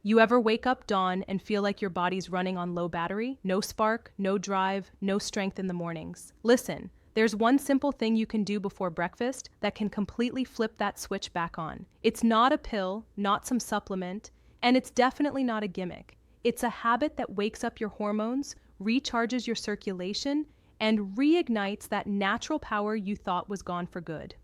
You ever wake up dawn and feel like your body's running on low battery? No spark, no drive, no strength in the mornings. Listen, there's one simple thing you can do before breakfast that can completely flip that switch back on. It's not a pill, not some supplement, and it's definitely not a gimmick. It's a habit that wakes up your hormones, recharges your circulation, and reignites that natural power you thought was gone for good.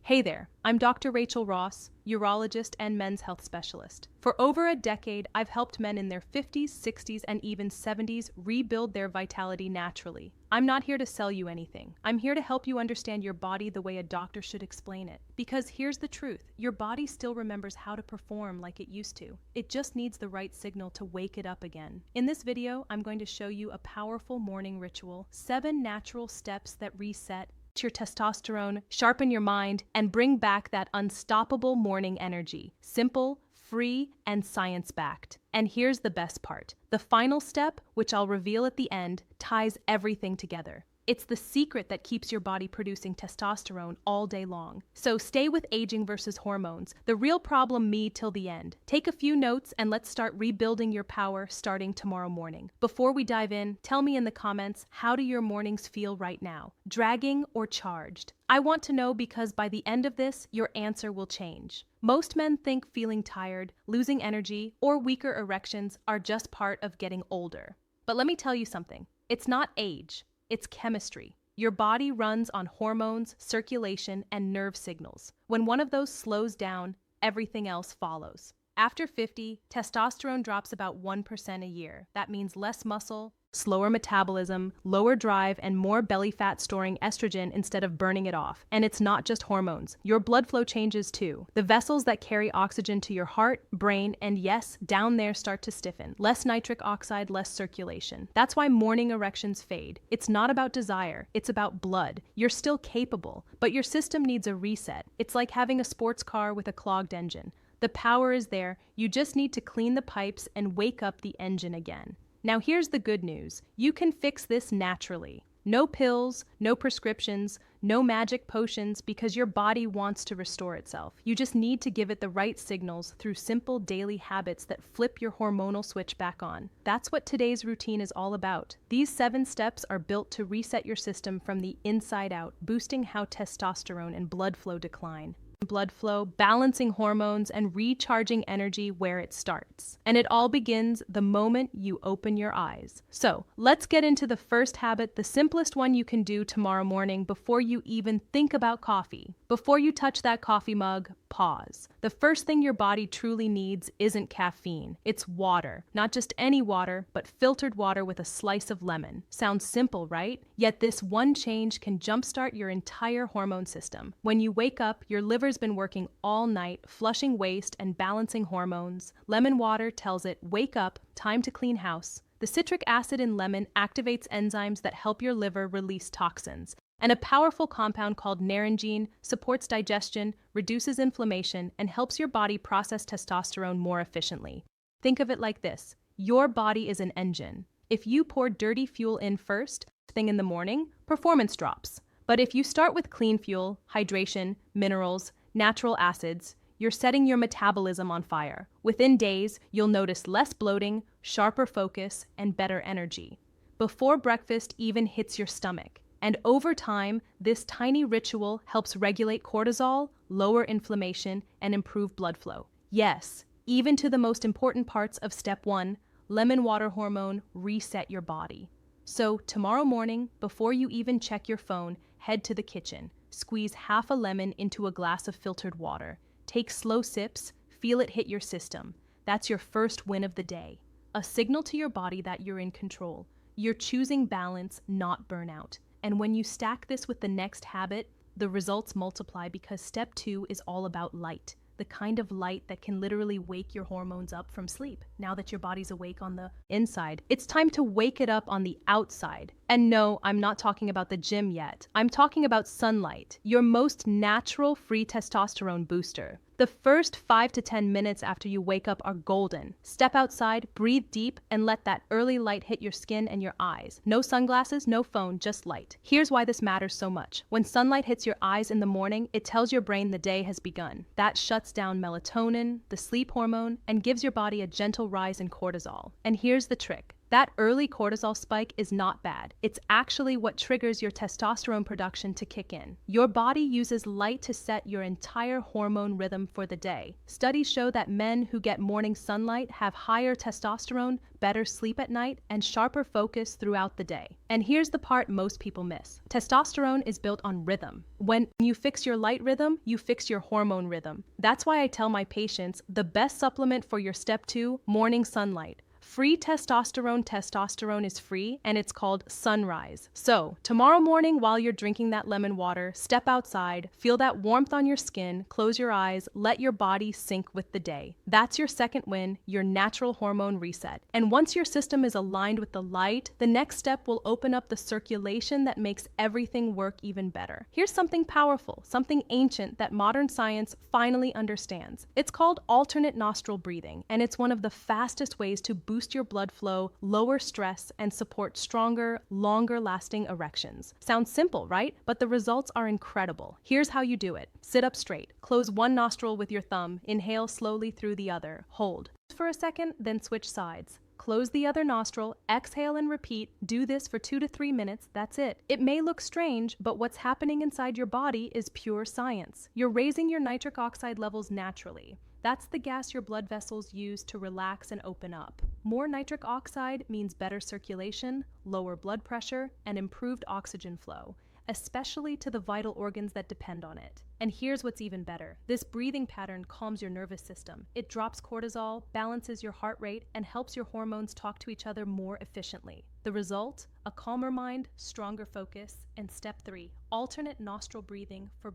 Hey there, I'm Dr. Rachel Ross, urologist and men's health specialist. For over a decade, I've helped men in their 50s, 60s, and even 70s rebuild their vitality naturally. I'm not here to sell you anything. I'm here to help you understand your body the way a doctor should explain it. Because here's the truth, your body still remembers how to perform like it used to. It just needs the right signal to wake it up again. In this video, I'm going to show you a powerful morning ritual, 7 natural steps that reset your testosterone, sharpen your mind, and bring back that unstoppable morning energy. Simple, free, and science-backed. And here's the best part. The final step, which I'll reveal at the end, ties everything together. It's the secret that keeps your body producing testosterone all day long. So stay with aging versus hormones. The real problem me till the end. Take a few notes and let's start rebuilding your power starting tomorrow morning. Before we dive in, tell me in the comments, how do your mornings feel right now? Dragging or charged? I want to know because by the end of this, your answer will change. Most men think feeling tired, losing energy, or weaker erections are just part of getting older. But let me tell you something. It's not age. It's chemistry. Your body runs on hormones, circulation, and nerve signals. When one of those slows down, everything else follows. After 50, testosterone drops about 1% a year. That means less muscle, slower metabolism, lower drive, and more belly fat storing estrogen instead of burning it off. And it's not just hormones. Your blood flow changes too. The vessels that carry oxygen to your heart, brain, and yes, down there start to stiffen. Less nitric oxide, less circulation. That's why morning erections fade. It's not about desire. It's about blood. You're still capable, but your system needs a reset. It's like having a sports car with a clogged engine. The power is there. You just need to clean the pipes and wake up the engine again. Now here's the good news. You can fix this naturally. No pills, no prescriptions, no magic potions because your body wants to restore itself. You just need to give it the right signals through simple daily habits that flip your hormonal switch back on. That's what today's routine is all about. These 7 steps are built to reset your system from the inside out, boosting how testosterone and blood flow decline. Blood flow, balancing hormones, and recharging energy where it starts. And it all begins the moment you open your eyes. So let's get into the first habit, the simplest one you can do tomorrow morning before you even think about coffee. Before you touch that coffee mug, pause. The first thing your body truly needs isn't caffeine. It's water. Not just any water, but filtered water with a slice of lemon. Sounds simple, right? Yet this one change can jumpstart your entire hormone system. When you wake up, your liver's been working all night, flushing waste and balancing hormones. Lemon water tells it, wake up, time to clean house. The citric acid in lemon activates enzymes that help your liver release toxins. And a powerful compound called naringine supports digestion, reduces inflammation, and helps your body process testosterone more efficiently. Think of it like this. Your body is an engine. If you pour dirty fuel in first thing in the morning, performance drops. But if you start with clean fuel, hydration, minerals, natural acids, you're setting your metabolism on fire. Within days, you'll notice less bloating, sharper focus, and better energy. Before breakfast even hits your stomach. And over time, this tiny ritual helps regulate cortisol, lower inflammation, and improve blood flow. Yes, even to the most important parts of step 1, lemon water hormone, reset your body. So tomorrow morning, before you even check your phone, head to the kitchen. Squeeze half a lemon into a glass of filtered water. Take slow sips, feel it hit your system. That's your first win of the day. A signal to your body that you're in control. You're choosing balance, not burnout. And when you stack this with the next habit, the results multiply because step 2 is all about light. The kind of light that can literally wake your hormones up from sleep. Now that your body's awake on the inside, it's time to wake it up on the outside. And no, I'm not talking about the gym yet. I'm talking about sunlight, your most natural free testosterone booster. The first 5 to 10 minutes after you wake up are golden. Step outside, breathe deep, and let that early light hit your skin and your eyes. No sunglasses, no phone, just light. Here's why this matters so much. When sunlight hits your eyes in the morning, it tells your brain the day has begun. That shuts down melatonin, the sleep hormone, and gives your body a gentle rise in cortisol. And here's the trick. That early cortisol spike is not bad. It's actually what triggers your testosterone production to kick in. Your body uses light to set your entire hormone rhythm for the day. Studies show that men who get morning sunlight have higher testosterone, better sleep at night, and sharper focus throughout the day. And here's the part most people miss. Testosterone is built on rhythm. When you fix your light rhythm, you fix your hormone rhythm. That's why I tell my patients the best supplement for your step 2, morning sunlight. Free testosterone. Testosterone is free, and it's called Sunrise. So, tomorrow morning while you're drinking that lemon water, step outside, feel that warmth on your skin, close your eyes, let your body sync with the day. That's your second win, your natural hormone reset. And once your system is aligned with the light, the next step will open up the circulation that makes everything work even better. Here's something powerful, something ancient that modern science finally understands. It's called alternate nostril breathing, and it's one of the fastest ways to boost your blood flow, lower stress, and support stronger, longer-lasting erections. Sounds simple, right? But the results are incredible. Here's how you do it. Sit up straight. Close one nostril with your thumb. Inhale slowly through the other. Hold for a second, then switch sides. Close the other nostril, exhale and repeat. Do this for 2 to 3 minutes, that's it. It may look strange, but what's happening inside your body is pure science. You're raising your nitric oxide levels naturally. That's the gas your blood vessels use to relax and open up. More nitric oxide means better circulation, lower blood pressure, and improved oxygen flow, especially to the vital organs that depend on it. And here's what's even better. This breathing pattern calms your nervous system. It drops cortisol, balances your heart rate, and helps your hormones talk to each other more efficiently. The result? A calmer mind, stronger focus, and step 3, alternate nostril breathing for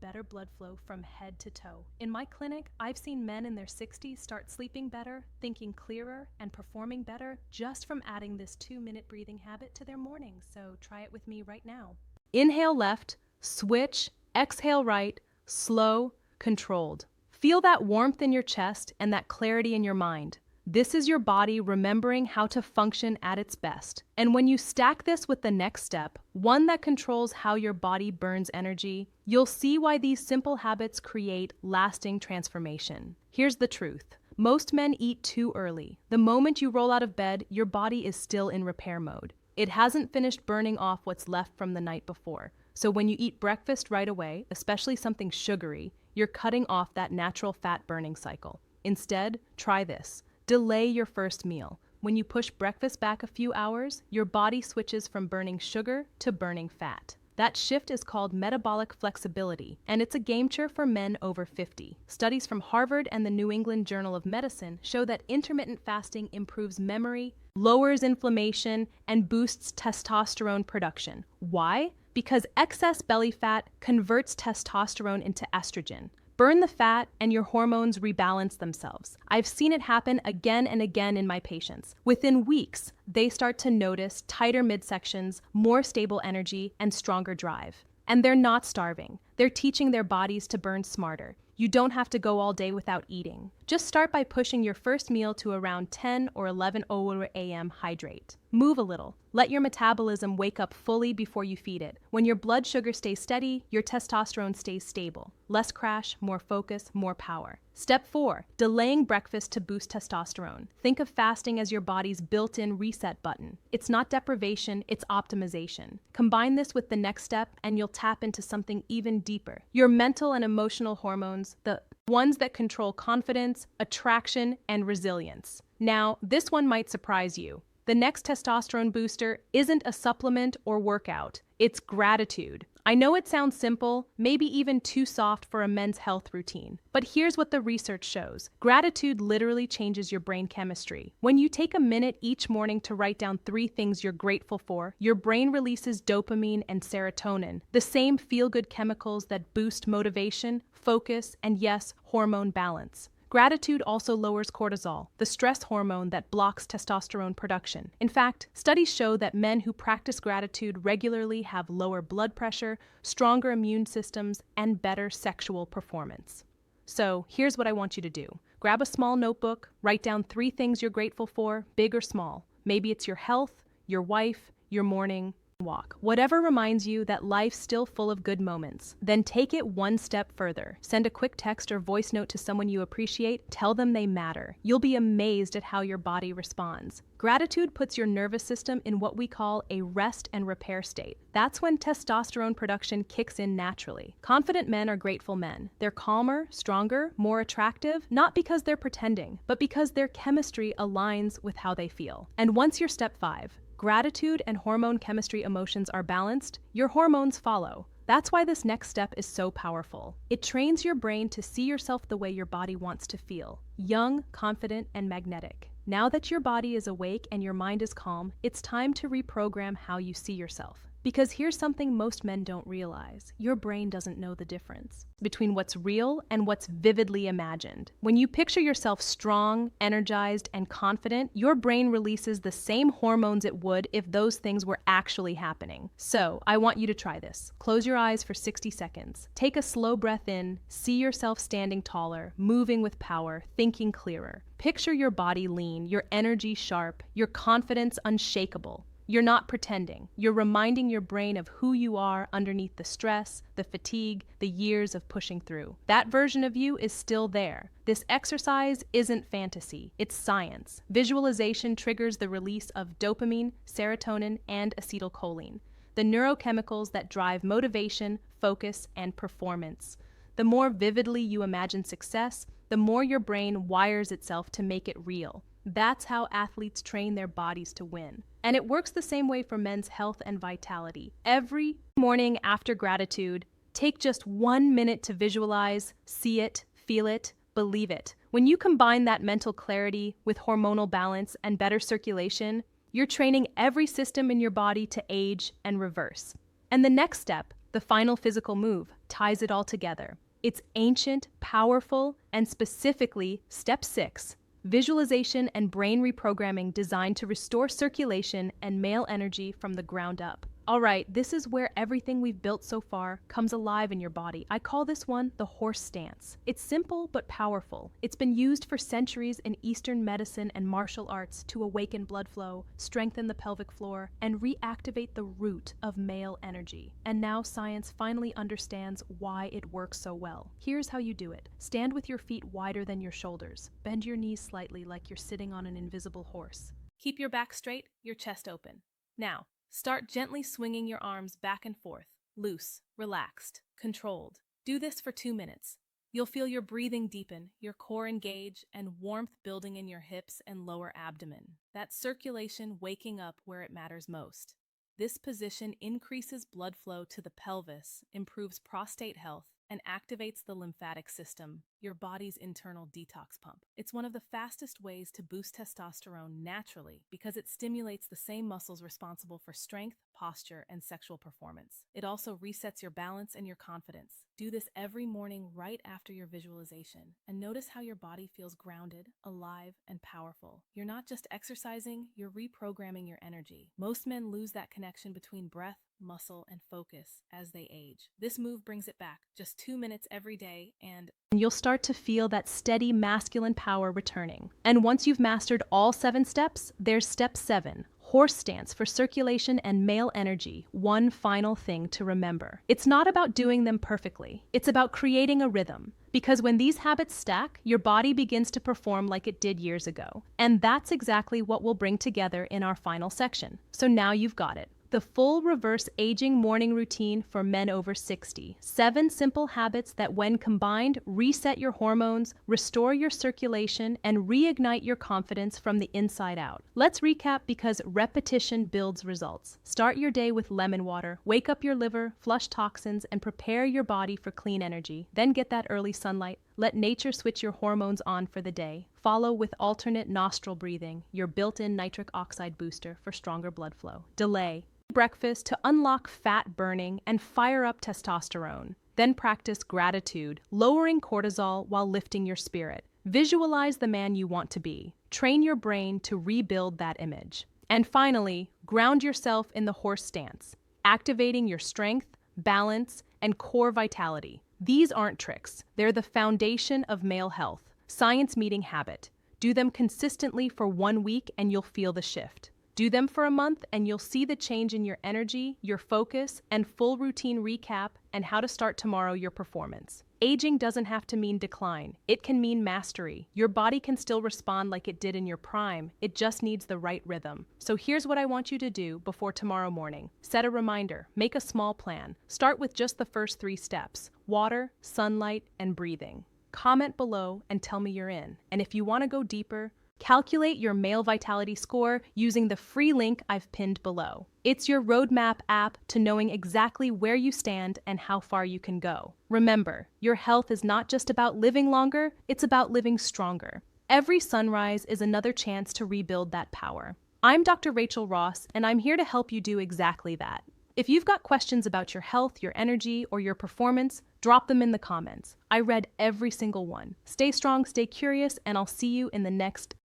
better blood flow from head to toe. In my clinic, I've seen men in their 60s start sleeping better, thinking clearer, and performing better just from adding this 2-minute breathing habit to their mornings. So try it with me right now. Inhale left, switch, exhale right, slow, controlled. Feel that warmth in your chest and that clarity in your mind. This is your body remembering how to function at its best. And when you stack this with the next step, one that controls how your body burns energy, you'll see why these simple habits create lasting transformation. Here's the truth. Most men eat too early. The moment you roll out of bed, your body is still in repair mode. It hasn't finished burning off what's left from the night before. So when you eat breakfast right away, especially something sugary, you're cutting off that natural fat burning cycle. Instead, try this. Delay your first meal. When you push breakfast back a few hours, your body switches from burning sugar to burning fat. That shift is called metabolic flexibility, and it's a game changer for men over 50. Studies from Harvard and the New England Journal of Medicine show that intermittent fasting improves memory, lowers inflammation, and boosts testosterone production. Why? Because excess belly fat converts testosterone into estrogen. Burn the fat and your hormones rebalance themselves. I've seen it happen again and again in my patients. Within weeks, they start to notice tighter midsections, more stable energy, and stronger drive. And they're not starving. They're teaching their bodies to burn smarter. You don't have to go all day without eating. Just start by pushing your first meal to around 10 or 11 a.m. hydrate. Move a little. Let your metabolism wake up fully before you feed it. When your blood sugar stays steady, your testosterone stays stable. Less crash, more focus, more power. Step 4, delaying breakfast to boost testosterone. Think of fasting as your body's built-in reset button. It's not deprivation, it's optimization. Combine this with the next step and you'll tap into something even deeper. Your mental and emotional hormones, the ones that control confidence, attraction, and resilience. Now, this one might surprise you. The next testosterone booster isn't a supplement or workout. It's gratitude. I know it sounds simple, maybe even too soft for a men's health routine. But here's what the research shows. Gratitude literally changes your brain chemistry. When you take a minute each morning to write down 3 things you're grateful for, your brain releases dopamine and serotonin, the same feel-good chemicals that boost motivation, focus, and yes, hormone balance. Gratitude also lowers cortisol, the stress hormone that blocks testosterone production. In fact, studies show that men who practice gratitude regularly have lower blood pressure, stronger immune systems, and better sexual performance. So here's what I want you to do. Grab a small notebook, write down 3 things you're grateful for, big or small. Maybe it's your health, your wife, your morning walk. Whatever reminds you that life's still full of good moments. Then take it one step further. Send a quick text or voice note to someone you appreciate. Tell them they matter. You'll be amazed at how your body responds. Gratitude puts your nervous system in what we call a rest and repair state. That's when testosterone production kicks in naturally. Confident men are grateful men. They're calmer, stronger, more attractive, not because they're pretending, but because their chemistry aligns with how they feel. And once you're step 5, gratitude and hormone chemistry emotions are balanced, your hormones follow. That's why this next step is so powerful. It trains your brain to see yourself the way your body wants to feel: young, confident, and magnetic. Now that your body is awake and your mind is calm, it's time to reprogram how you see yourself. Because here's something most men don't realize. Your brain doesn't know the difference between what's real and what's vividly imagined. When you picture yourself strong, energized, and confident, your brain releases the same hormones it would if those things were actually happening. So, I want you to try this. Close your eyes for 60 seconds. Take a slow breath in, see yourself standing taller, moving with power, thinking clearer. Picture your body lean, your energy sharp, your confidence unshakable. You're not pretending. You're reminding your brain of who you are underneath the stress, the fatigue, the years of pushing through. That version of you is still there. This exercise isn't fantasy, it's science. Visualization triggers the release of dopamine, serotonin, and acetylcholine, the neurochemicals that drive motivation, focus, and performance. The more vividly you imagine success, the more your brain wires itself to make it real. That's how athletes train their bodies to win. And it works the same way for men's health and vitality. Every morning after gratitude, take just 1 minute to visualize, see it, feel it, believe it. When you combine that mental clarity with hormonal balance and better circulation, you're training every system in your body to age and reverse. And the next step, the final physical move, ties it all together. It's ancient, powerful, and specifically step 6, visualization and brain reprogramming designed to restore circulation and male energy from the ground up. All right, this is where everything we've built so far comes alive in your body. I call this one the horse stance. It's simple but powerful. It's been used for centuries in Eastern medicine and martial arts to awaken blood flow, strengthen the pelvic floor, and reactivate the root of male energy. And now science finally understands why it works so well. Here's how you do it. Stand with your feet wider than your shoulders. Bend your knees slightly like you're sitting on an invisible horse. Keep your back straight, your chest open. Now, start gently swinging your arms back and forth, loose, relaxed, controlled. Do this for 2 minutes. You'll feel your breathing deepen, your core engage, and warmth building in your hips and lower abdomen. That circulation waking up where it matters most. This position increases blood flow to the pelvis, improves prostate health, and activates the lymphatic system, your body's internal detox pump. It's one of the fastest ways to boost testosterone naturally because it stimulates the same muscles responsible for strength, posture, and sexual performance. It also resets your balance and your confidence. Do this every morning right after your visualization, and notice how your body feels grounded, alive, and powerful. You're not just exercising, you're reprogramming your energy. Most men lose that connection between breath, muscle, and focus as they age. This move brings it back, just 2 minutes every day, and you'll start to feel that steady masculine power returning. And once you've mastered all 7 steps, there's step 7. Horse stance for circulation and male energy. One final thing to remember. It's not about doing them perfectly. It's about creating a rhythm. Because when these habits stack, your body begins to perform like it did years ago. And that's exactly what we'll bring together in our final section. So now you've got it. The full reverse aging morning routine for men over 60. 7 simple habits that, when combined, reset your hormones, restore your circulation, and reignite your confidence from the inside out. Let's recap because repetition builds results. Start your day with lemon water, wake up your liver, flush toxins, and prepare your body for clean energy. Then get that early sunlight. Let nature switch your hormones on for the day. Follow with alternate nostril breathing, your built-in nitric oxide booster for stronger blood flow. Delay breakfast to unlock fat burning and fire up testosterone. Then practice gratitude, lowering cortisol while lifting your spirit. Visualize the man you want to be. Train your brain to rebuild that image. And finally, ground yourself in the horse stance, activating your strength, balance, and core vitality. These aren't tricks. They're the foundation of male health. Science meeting habit. Do them consistently for 1 week and you'll feel the shift. Do them for a month and you'll see the change in your energy, your focus, and full routine recap and how to start tomorrow your performance. Aging doesn't have to mean decline. It can mean mastery. Your body can still respond like it did in your prime. It just needs the right rhythm. So here's what I want you to do before tomorrow morning. Set a reminder. Make a small plan. Start with just the first 3 steps: water, sunlight, and breathing. Comment below and tell me you're in. And if you want to go deeper, calculate your male vitality score using the free link I've pinned below. It's your roadmap app to knowing exactly where you stand and how far you can go. Remember, your health is not just about living longer, it's about living stronger. Every sunrise is another chance to rebuild that power. I'm Dr. Rachel Ross, and I'm here to help you do exactly that. If you've got questions about your health, your energy, or your performance, drop them in the comments. I read every single one. Stay strong, stay curious, and I'll see you in the next